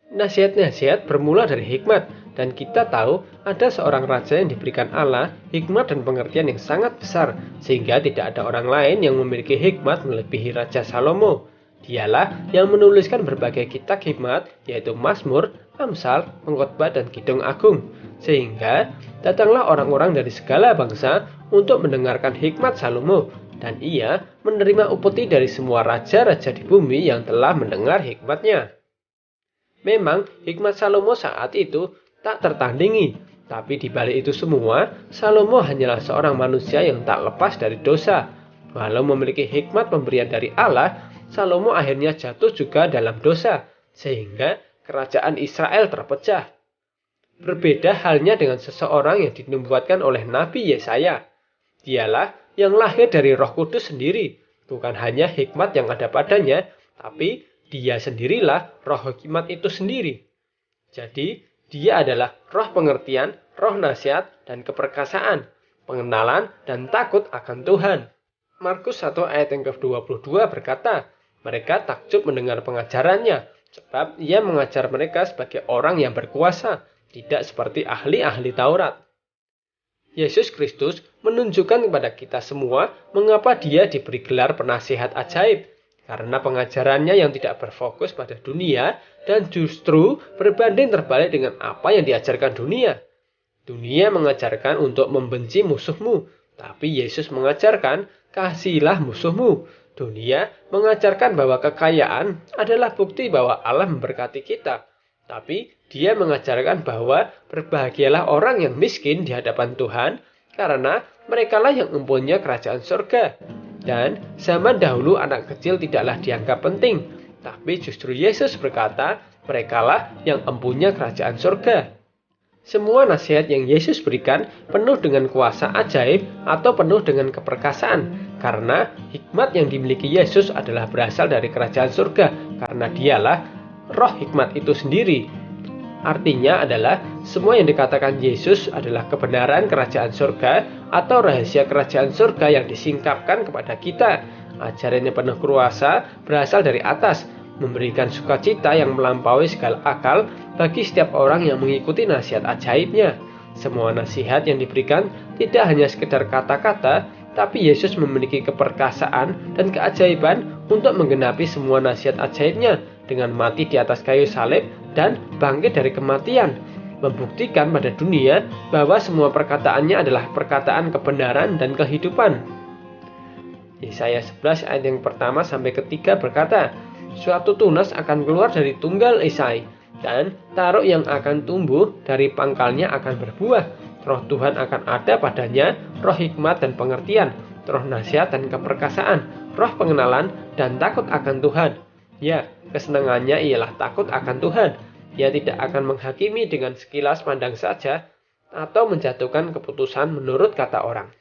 Nasihat-nasihat bermula dari hikmat, dan kita tahu ada seorang raja yang diberikan Allah hikmat dan pengertian yang sangat besar, sehingga tidak ada orang lain yang memiliki hikmat melebihi Raja Salomo. Dialah yang menuliskan berbagai kitab hikmat, yaitu Mazmur, Amsal, Pengkhotbah, dan Kidung Agung. Sehingga datanglah orang-orang dari segala bangsa untuk mendengarkan hikmat Salomo, dan ia menerima upeti dari semua raja-raja di bumi yang telah mendengar hikmatnya. Memang hikmat Salomo saat itu tak tertandingi, tapi di balik itu semua, Salomo hanyalah seorang manusia yang tak lepas dari dosa. Walau memiliki hikmat pemberian dari Allah, Salomo akhirnya jatuh juga dalam dosa, sehingga kerajaan Israel terpecah. Berbeda halnya dengan seseorang yang dinubuatkan oleh Nabi Yesaya. Dialah yang lahir dari Roh Kudus sendiri, bukan hanya hikmat yang ada padanya, tapi dia sendirilah roh hikmat itu sendiri. Jadi, dia adalah roh pengertian, roh nasihat, dan keperkasaan, pengenalan, dan takut akan Tuhan. Markus 1 ayat yang ke-22 berkata, mereka takjub mendengar pengajarannya, sebab ia mengajar mereka sebagai orang yang berkuasa, tidak seperti ahli-ahli Taurat. Yesus Kristus menunjukkan kepada kita semua mengapa dia diberi gelar penasihat ajaib, karena pengajarannya yang tidak berfokus pada dunia dan justru berbanding terbalik dengan apa yang diajarkan dunia. Dunia mengajarkan untuk membenci musuhmu, tapi Yesus mengajarkan kasihilah musuhmu. Dunia mengajarkan bahwa kekayaan adalah bukti bahwa Allah memberkati kita, tapi dia mengajarkan bahwa berbahagialah orang yang miskin di hadapan Tuhan, karena merekalah yang mempunyai kerajaan surga. Dan zaman dahulu anak kecil tidaklah dianggap penting, tapi justru Yesus berkata, merekalah yang mempunyai kerajaan surga. Semua nasihat yang Yesus berikan penuh dengan kuasa ajaib atau penuh dengan keperkasaan, karena hikmat yang dimiliki Yesus adalah berasal dari kerajaan surga, karena dialah roh hikmat itu sendiri. Artinya adalah semua yang dikatakan Yesus adalah kebenaran kerajaan surga atau rahasia kerajaan surga yang disingkapkan kepada kita. Ajarannya penuh kuasa berasal dari atas, memberikan sukacita yang melampaui segala akal bagi setiap orang yang mengikuti nasihat ajaibnya. Semua nasihat yang diberikan tidak hanya sekedar kata-kata, tapi Yesus memiliki keperkasaan dan keajaiban untuk menggenapi semua nasihat ajaibnya dengan mati di atas kayu salib dan bangkit dari kematian, membuktikan pada dunia bahwa semua perkataannya adalah perkataan kebenaran dan kehidupan. Yesaya 11 ayat yang pertama sampai ketiga berkata, suatu tunas akan keluar dari tunggal Isai, dan taruk yang akan tumbuh dari pangkalnya akan berbuah. Roh Tuhan akan ada padanya, roh hikmat dan pengertian, roh nasihat dan keperkasaan, roh pengenalan dan takut akan Tuhan. Ya, kesenangannya ialah takut akan Tuhan. Ia tidak akan menghakimi dengan sekilas pandang saja atau menjatuhkan keputusan menurut kata orang.